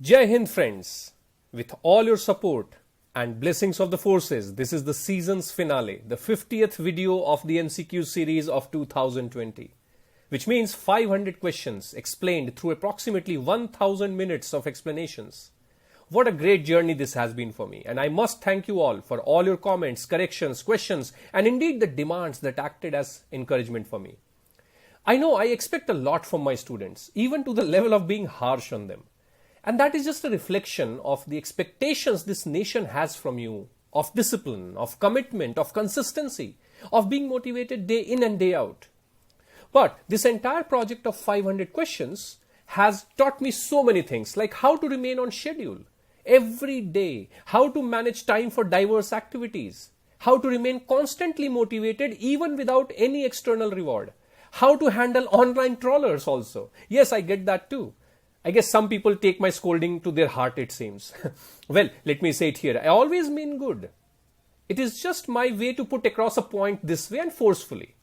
Jai Hind friends, with all your support and blessings of the forces, this is the season's finale, the 50th video of the MCQ series of 2020, which means 500 questions explained through approximately 1000 minutes of explanations. What a great journey this has been for me, and I must thank you all for all your comments, corrections, questions, and indeed the demands that acted as encouragement for me. I know I expect a lot from my students, even to the level of being harsh on them. And that is just a reflection of the expectations this nation has from you, of discipline, of commitment, of consistency, of being motivated day in and day out. But this entire project of 500 questions has taught me so many things, like how to remain on schedule every day, how to manage time for diverse activities, how to remain constantly motivated even without any external reward, how to handle online trawlers also. Yes, I get that too. I guess some people take my scolding to their heart, it seems. Well, let me say it here. I always mean good. It is just my way to put across a point this way and forcefully.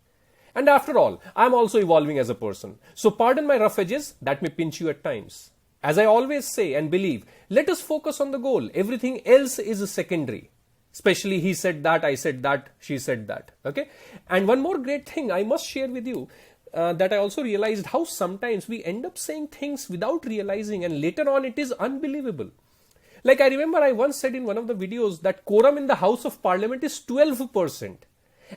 And after all, I am also evolving as a person. So pardon my rough edges that may pinch you at times. As I always say and believe, let us focus on the goal. Everything else is secondary. Especially he said that, I said that, she said that. Okay? And one more great thing I must share with you. That I also realized how sometimes we end up saying things without realizing, and later on it is unbelievable. Like I remember I once said in one of the videos that quorum in the House of Parliament is 12%.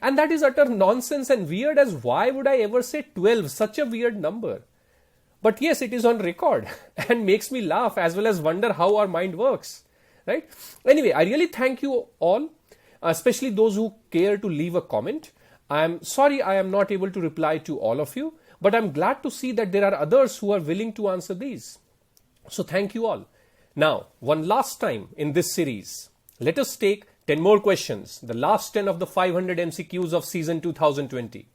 And that is utter nonsense and weird, as why would I ever say 12, such a weird number. But yes, it is on record and makes me laugh as well as wonder how our mind works. Right? Anyway, I really thank you all, especially those who care to leave a comment. I'm sorry I am not able to reply to all of you, but I'm glad to see that there are others who are willing to answer these. So thank you all. Now, one last time in this series, let us take 10 more questions, the last 10 of the 500 MCQs of season 2020.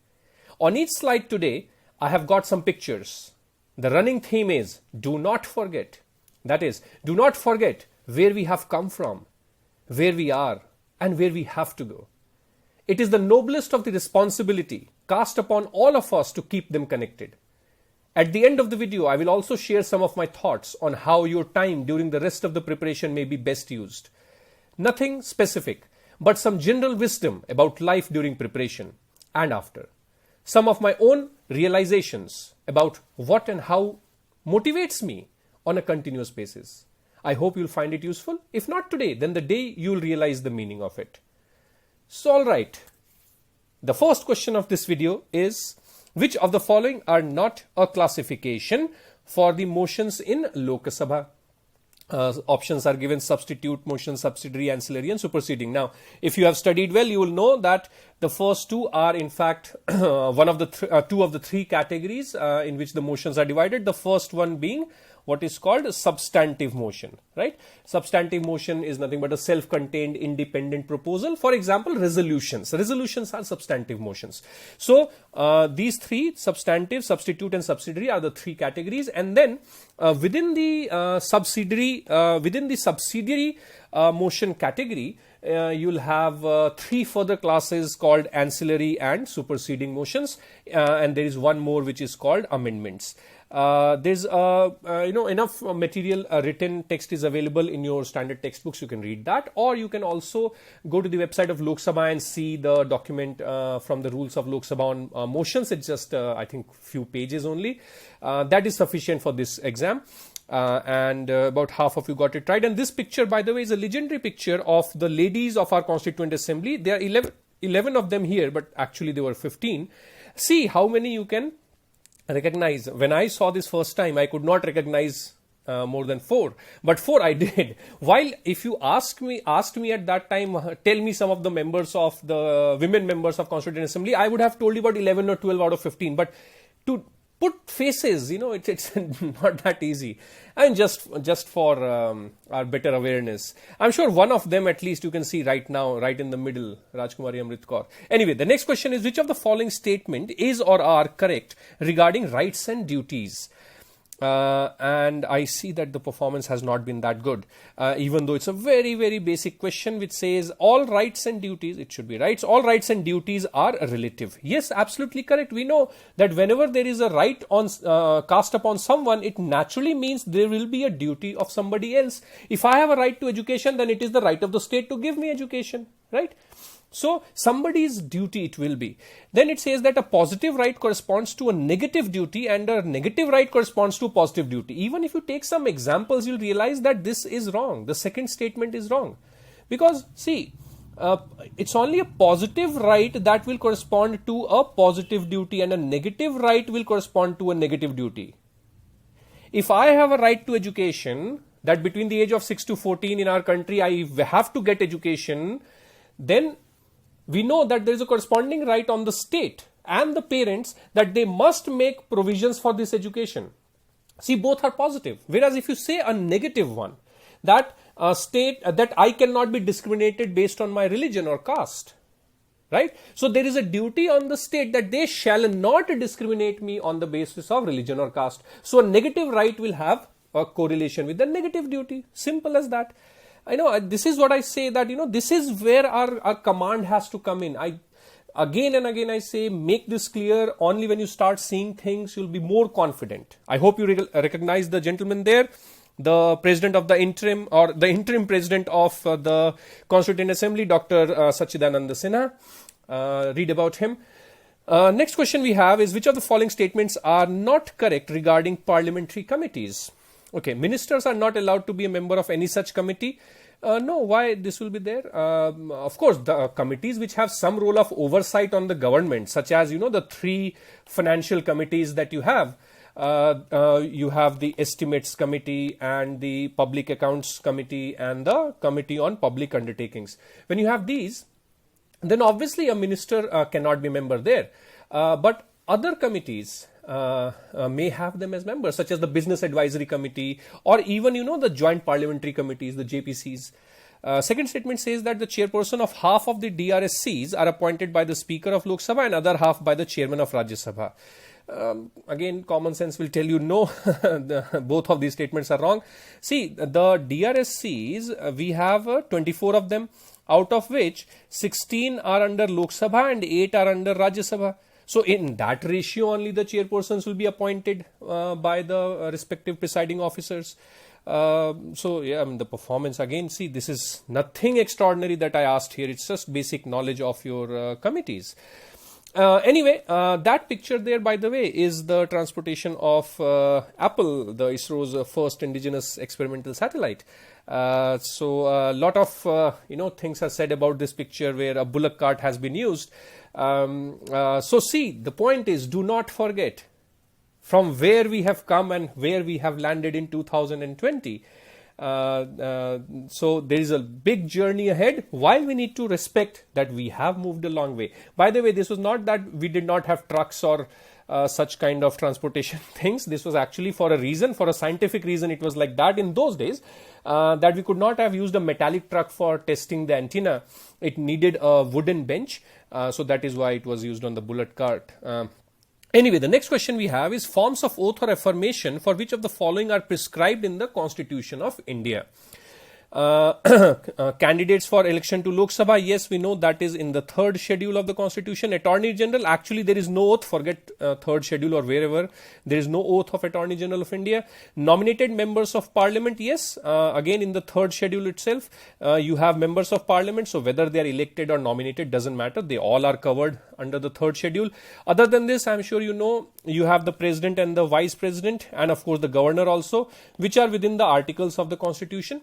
On each slide today, I have got some pictures. The running theme is do not forget. That is, do not forget where we have come from, where we are, and where we have to go. It is the noblest of the responsibility cast upon all of us to keep them connected. At the end of the video, I will also share some of my thoughts on how your time during the rest of the preparation may be best used. Nothing specific, but some general wisdom about life during preparation and after. Some of my own realizations about what and how motivates me on a continuous basis. I hope you'll find it useful. If not today, then the day you'll realize the meaning of it. So alright, the first question of this video is, which of the following are not a classification for the motions in Lok Sabha? Options are given: substitute, motion, subsidiary, ancillary, and superseding. Now, if you have studied well, you will know that the first two are in fact one of the two of the three categories in which the motions are divided. The first one being what is called substantive motion, right? Substantive motion is nothing but a self-contained independent proposal. For example, resolutions. Resolutions are substantive motions. So these three, substantive, substitute, and subsidiary, are the three categories. And then within the subsidiary motion category, you'll have three further classes called ancillary and superseding motions, and there is one more which is called amendments. There's enough material, written text is available in your standard textbooks. You can read that, or you can also go to the website of Lok Sabha and see the document from the rules of Lok Sabha on motions. It's just I think few pages only. That is sufficient for this exam. And about half of you got it right. And this picture, by the way, is a legendary picture of the ladies of our Constituent Assembly. There are 11 of them here, but actually there were 15. See how many you can recognize. When I saw this first time, I could not recognize more than 4, but 4 I did. While if you asked me at that time, tell me some of the members of the women members of Constituent Assembly, I would have told you about 11 or 12 out of 15. But to put faces, it's not that easy. And just for our better awareness, I'm sure one of them at least you can see right now, right in the middle, Rajkumari Amrit Kaur. Anyway, the next question is, which of the following statement is or are correct regarding rights and duties? and I see that the performance has not been that good, even though it's a very, very basic question which says all rights and duties, it should be rights, all rights and duties are relative. Yes, absolutely correct. We know that whenever there is a right on cast upon someone, it naturally means there will be a duty of somebody else. If I have a right to education, then it is the right of the state to give me education, right? So somebody's duty it will be. Then it says that a positive right corresponds to a negative duty and a negative right corresponds to a positive duty. Even if you take some examples, you'll realize that this is wrong. The second statement is wrong. Because see, it's only a positive right that will correspond to a positive duty and a negative right will correspond to a negative duty. If I have a right to education, that between the age of 6 to 14 in our country, I have to get education, then we know that there is a corresponding right on the state and the parents that they must make provisions for this education. See, both are positive. Whereas if you say a negative one, that state that I cannot be discriminated based on my religion or caste, right? So there is a duty on the state that they shall not discriminate me on the basis of religion or caste. So a negative right will have a correlation with the negative duty. Simple as that. I know this is what I say, that this is where our command has to come in. Again and again I say, make this clear. Only when you start seeing things, you'll be more confident. I hope you recognize the gentleman there, the president of the interim, or the interim president of the Constituent Assembly, Dr. Sachidananda Sinha. Read about him. Next question we have is, which of the following statements are not correct regarding parliamentary committees? Okay, ministers are not allowed to be a member of any such committee. No, why this will be there? Of course, the committees which have some role of oversight on the government, such as, the 3 financial committees that you have. You have the estimates committee and the public accounts committee and the committee on public undertakings. When you have these, then obviously a minister cannot be a member there. But other committees may have them as members, such as the Business Advisory Committee, or even, the Joint Parliamentary Committees, the JPCs. Second statement says that the chairperson of half of the DRSCs are appointed by the Speaker of Lok Sabha and other half by the Chairman of Rajya Sabha. Again, common sense will tell you no, both of these statements are wrong. See, the DRSCs, we have 24 of them, out of which 16 are under Lok Sabha and 8 are under Rajya Sabha. So in that ratio only the chairpersons will be appointed by the respective presiding officers. So yeah, the performance, again, see, this is nothing extraordinary that I asked here. It's just basic knowledge of your committees. Anyway, that picture there, by the way, is the transportation of Apple, the ISRO's first indigenous experimental satellite. So a lot of things are said about this picture where a bullock cart has been used. So see, the point is, do not forget from where we have come and where we have landed in 2020. So there is a big journey ahead, while we need to respect that we have moved a long way. By the way, this was not that we did not have trucks or such kind of transportation things. This was actually for a reason, for a scientific reason. It was like that in those days, that we could not have used a metallic truck for testing the antenna. It needed a wooden bench. So that is why it was used on the bullock cart. Anyway, the next question we have is forms of oath or affirmation for which of the following are prescribed in the Constitution of India. Candidates for election to Lok Sabha, yes, we know that is in the 3rd schedule of the Constitution. Attorney General, actually there is no oath, forget 3rd schedule or wherever, there is no oath of Attorney General of India. Nominated members of Parliament, yes, again in the 3rd schedule itself, you have members of Parliament, so whether they are elected or nominated doesn't matter, they all are covered under the 3rd schedule. Other than this, I'm sure you have the President and the Vice President, and of course the Governor also, which are within the articles of the Constitution.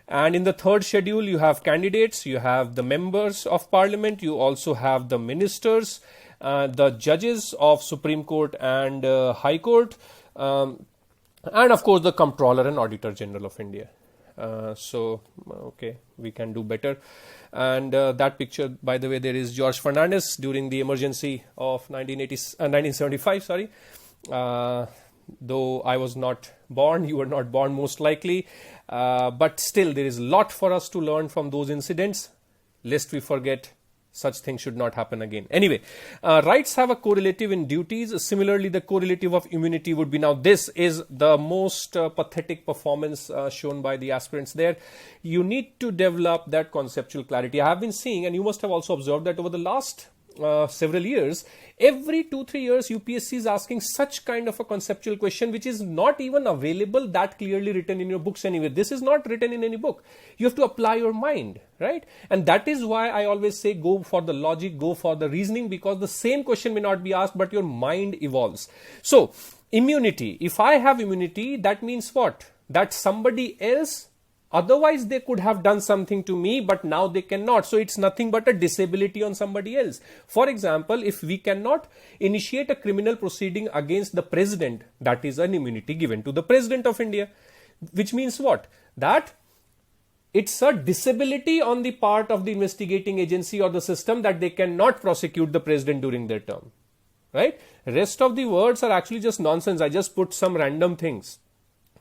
And in the 3rd schedule, you have candidates, you have the members of Parliament, you also have the ministers, the judges of Supreme Court and High Court, and of course the Comptroller and Auditor General of India. So, okay, we can do better. And that picture, by the way, there is George Fernandez during the emergency of 1975, sorry. Though I was not born, you were not born most likely. But still, there is a lot for us to learn from those incidents, lest we forget Such things should not happen again. Anyway, rights have a correlative in duties. Similarly, the correlative of immunity would be, now this is the most pathetic performance shown by the aspirants there. You need to develop that conceptual clarity. I have been seeing, and you must have also observed, that over the last several years, every 2-3 years UPSC is asking such kind of a conceptual question which is not even available that clearly written in your books anyway. This is not written in any book. You have to apply your mind, right? And that is why I always say go for the logic, go for the reasoning, because the same question may not be asked but your mind evolves. So immunity, if I have immunity, that means what? That somebody else, otherwise they could have done something to me, but now they cannot. So it's nothing but a disability on somebody else. For example, if we cannot initiate a criminal proceeding against the president, that is an immunity given to the president of India. Which means what? That it's a disability on the part of the investigating agency or the system that they cannot prosecute the president during their term. Right? Rest of the words are actually just nonsense. I just put some random things.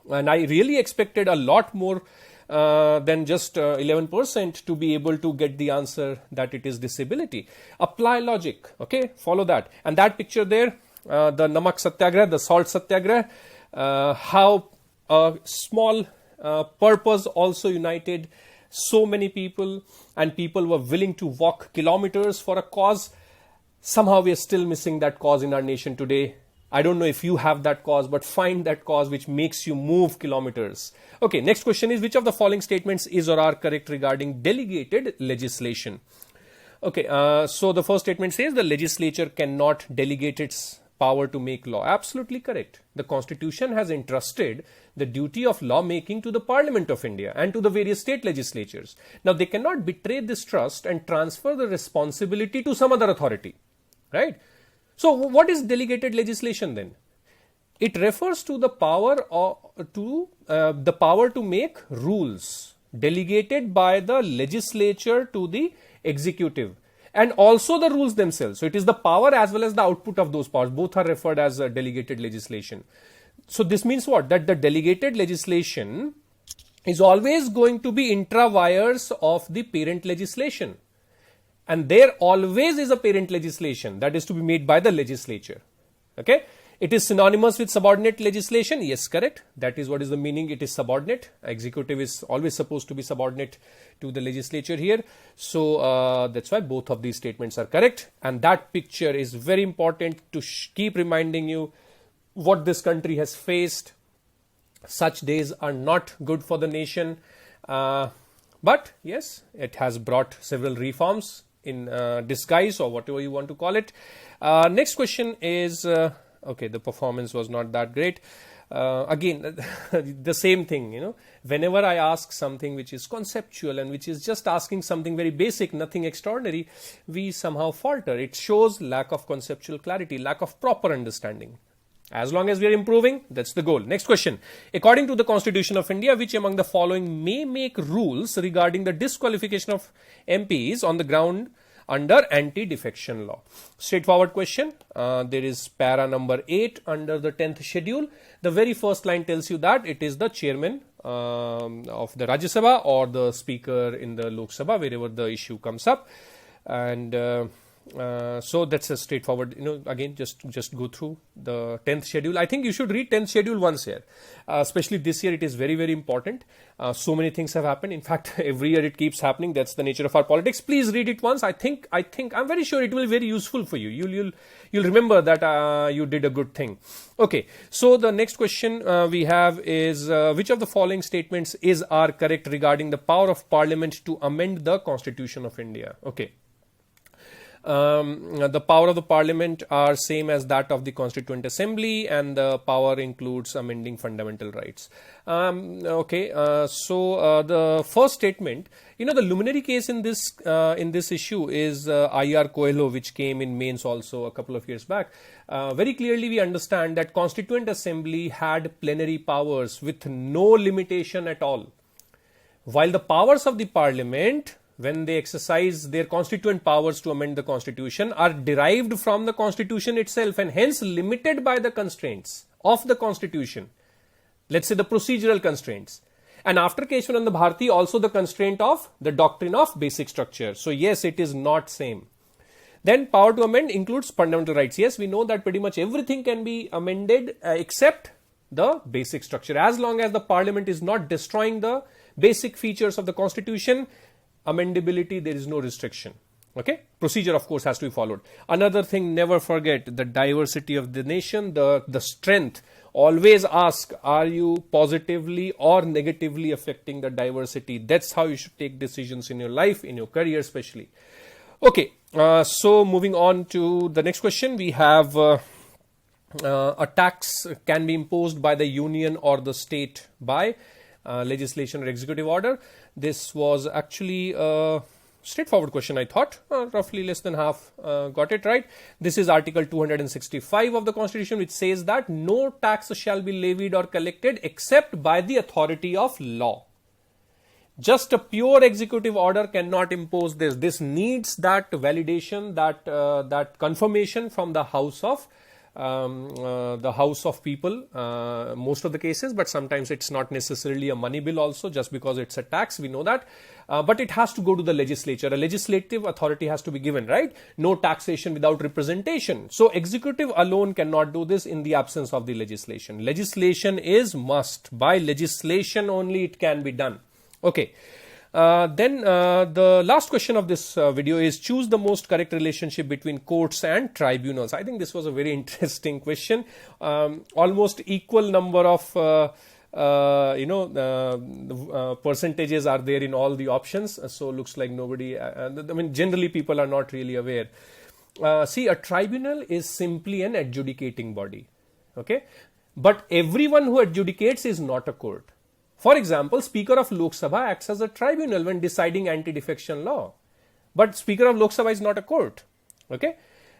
And I really expected a lot more than just 11% to be able to get the answer that it is disability. Apply logic, okay, follow that. And that picture there, the Namak Satyagraha, the salt Satyagraha, how a small purpose also united so many people, and people were willing to walk kilometers for a cause. Somehow we are still missing that cause in our nation today. I don't know if you have that cause, but find that cause which makes you move kilometers. Okay, next question is, which of the following statements is or are correct regarding delegated legislation? Okay, so the first statement says the legislature cannot delegate its power to make law. Absolutely correct. The Constitution has entrusted the duty of lawmaking to the Parliament of India and to the various state legislatures. Now, they cannot betray this trust and transfer the responsibility to some other authority, right? So what is delegated legislation then? It refers to the power to make rules delegated by the legislature to the executive, and also the rules themselves. So it is the power as well as the output of those powers. Both are referred as delegated legislation. So this means what? That the delegated legislation is always going to be intra vires of the parent legislation. And there always is a parent legislation that is to be made by the legislature. Okay. It is synonymous with subordinate legislation. Yes, correct. That is what is the meaning. It is subordinate. Executive is always supposed to be subordinate to the legislature here. So that's why both of these statements are correct. And that picture is very important to keep reminding you what this country has faced. Such days are not good for the nation. But yes, it has brought several reforms in disguise, or whatever you want to call it. Next question is, okay, the performance was not that great. Again, the same thing, you know, whenever I ask something which is conceptual and which is just asking something very basic, nothing extraordinary, we somehow falter. It shows lack of conceptual clarity, lack of proper understanding. As long as we are improving, that's the goal. Next question. According to the Constitution of India, which among the following may make rules regarding the disqualification of MPs on the ground under anti-defection law? Straightforward question. There is para number 8 under the 10th schedule. The very first line tells you that it is the chairman of the Rajya Sabha or the speaker in the Lok Sabha, wherever the issue comes up. And so that's a straightforward, you know, again, just go through the 10th schedule. I think you should read 10th schedule once here, especially this year. It is very, very important. So many things have happened. In fact, every year it keeps happening. That's the nature of our politics. Please read it once. I'm very sure it will be very useful for you. You'll remember that you did a good thing. Okay. So the next question we have is, which of the following statements are correct regarding the power of Parliament to amend the Constitution of India? Okay. The power of the Parliament are same as that of the Constituent Assembly, and the power includes amending fundamental rights. Okay, so the first statement, you know, the luminary case in this issue is I.R. Coelho, which came in mains also a couple of years back. Very clearly we understand that Constituent Assembly had plenary powers with no limitation at all, while the powers of the Parliament, when they exercise their constituent powers to amend the Constitution, are derived from the Constitution itself and hence limited by the constraints of the Constitution. Let's say the procedural constraints. And after Keshwananda Bharati, also the constraint of the doctrine of basic structure. So yes, it is not same. Then power to amend includes fundamental rights. Yes, we know that pretty much everything can be amended except the basic structure. As long as the parliament is not destroying the basic features of the constitution, amendability, there is no restriction. Okay, procedure of course has to be followed. Another thing, never forget the diversity of the nation, the strength. Always ask, are you positively or negatively affecting the diversity? That's how you should take decisions in your life, in your career especially. Okay, so moving on to the next question, we have a tax can be imposed by the union or the state by legislation or executive order. This was actually a straightforward question, I thought. Roughly less than half got it right. This is Article 265 of the Constitution, which says that no tax shall be levied or collected except by the authority of law. Just a pure executive order cannot impose this. This needs that validation, that confirmation from the House of people, most of the cases, but sometimes it's not necessarily a money bill also, just because it's a tax, we know that, but it has to go to the legislature. A legislative authority has to be given, right? No taxation without representation. So executive alone cannot do this in the absence of the legislation. Legislation is must. By legislation only it can be done. Okay. Then the last question of this video is, choose the most correct relationship between courts and tribunals. I think this was a very interesting question. Almost equal number of percentages are there in all the options. So looks like nobody, I mean generally people are not really aware. See, a tribunal is simply an adjudicating body. Okay. But everyone who adjudicates is not a court. For example, Speaker of Lok Sabha acts as a tribunal when deciding anti-defection law. But Speaker of Lok Sabha is not a court. Okay?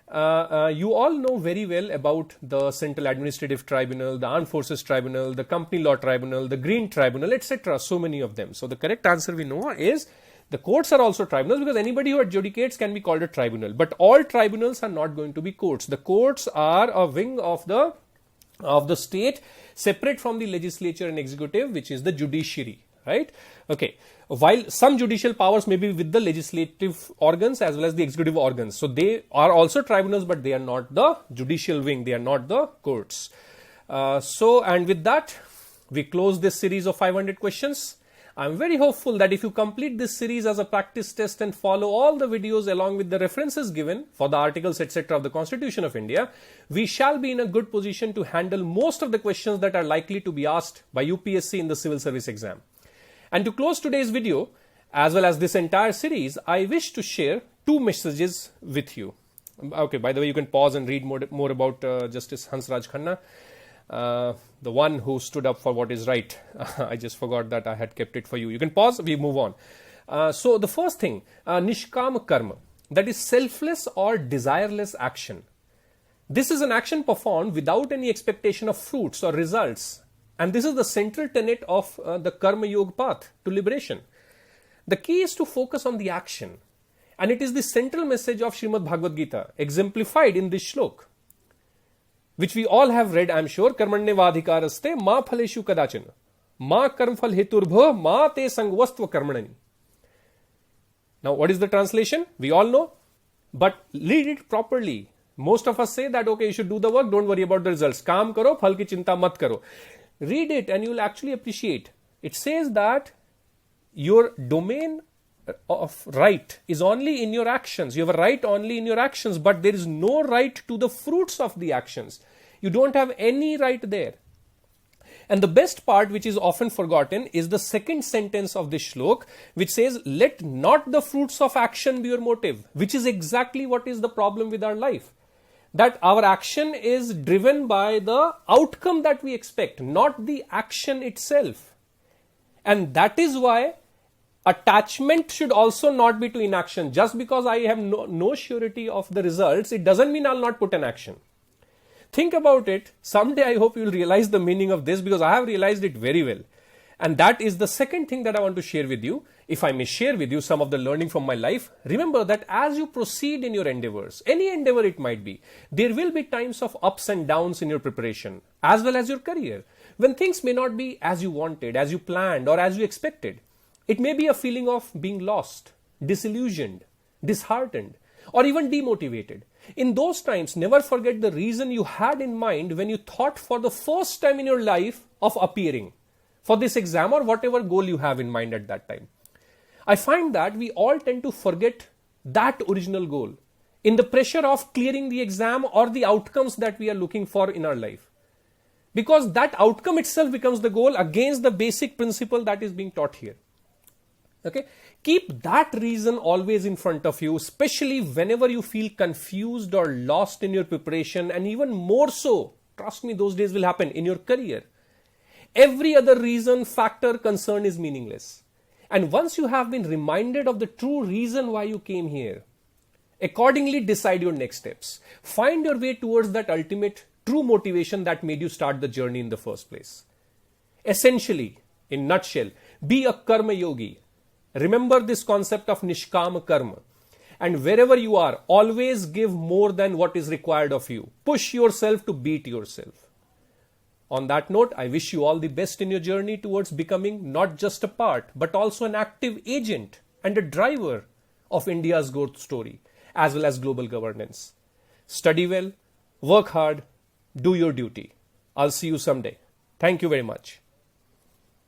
You all know very well about the Central Administrative Tribunal, the Armed Forces Tribunal, the Company Law Tribunal, the Green Tribunal, etc. So many of them. So the correct answer we know is the courts are also tribunals, because anybody who adjudicates can be called a tribunal. But all tribunals are not going to be courts. The courts are a wing of the state, separate from the legislature and executive, which is the judiciary, right? Okay. While some judicial powers may be with the legislative organs as well as the executive organs. So they are also tribunals, but they are not the judicial wing. They are not the courts. And with that, we close this series of 500 questions. I'm very hopeful that if you complete this series as a practice test and follow all the videos along with the references given for the articles, etc. of the Constitution of India, we shall be in a good position to handle most of the questions that are likely to be asked by UPSC in the civil service exam. And to close today's video, as well as this entire series, I wish to share two messages with you. Okay, by the way, you can pause and read more about Justice Hansraj Khanna. The one who stood up for what is right. I just forgot that I had kept it for you. You can pause, we move on. So the first thing, Nishkam Karma, that is selfless or desireless action. This is an action performed without any expectation of fruits or results. And this is the central tenet of the Karma Yoga path to liberation. The key is to focus on the action. And it is the central message of Srimad Bhagavad Gita, exemplified in this shlok, which we all have read, I am sure. Karmanyevadhikaraste ma phaleshu kadachana. Ma karmphal heturbha ma te sangvastva karmanani. Now, what is the translation? We all know. But read it properly. Most of us say that, okay, you should do the work, don't worry about the results. Kaam karo, phal ki chinta mat karo. Read it and you will actually appreciate. It says that your domain of right is only in your actions. You have a right only in your actions, but there is no right to the fruits of the actions. You don't have any right there. And the best part, which is often forgotten, is the second sentence of this shlok, which says, let not the fruits of action be your motive, which is exactly what is the problem with our life. That our action is driven by the outcome that we expect, not the action itself. And that is why attachment should also not be to inaction. Just because I have no surety of the results, it doesn't mean I'll not put an action. Think about it. Someday I hope you'll realize the meaning of this, because I have realized it very well. And that is the second thing that I want to share with you. If I may share with you some of the learning from my life, remember that as you proceed in your endeavors, any endeavor it might be, there will be times of ups and downs in your preparation, as well as your career. when things may not be as you wanted, as you planned, or as you expected. It may be a feeling of being lost, disillusioned, disheartened, or even demotivated. In those times, never forget the reason you had in mind when you thought for the first time in your life of appearing for this exam or whatever goal you have in mind at that time. I find that we all tend to forget that original goal in the pressure of clearing the exam or the outcomes that we are looking for in our life. Because that outcome itself becomes the goal against the basic principle that is being taught here. Okay? Keep that reason always in front of you, especially whenever you feel confused or lost in your preparation, and even more so, trust me, those days will happen in your career. Every other reason, factor, concern is meaningless. And once you have been reminded of the true reason why you came here, accordingly decide your next steps. Find your way towards that ultimate true motivation that made you start the journey in the first place. Essentially, in nutshell, be a karma yogi. Remember this concept of nishkama karma. And wherever you are, always give more than what is required of you. Push yourself to beat yourself. On that note, I wish you all the best in your journey towards becoming not just a part, but also an active agent and a driver of India's growth story, as well as global governance. Study well, work hard, do your duty. I'll see you someday. Thank you very much.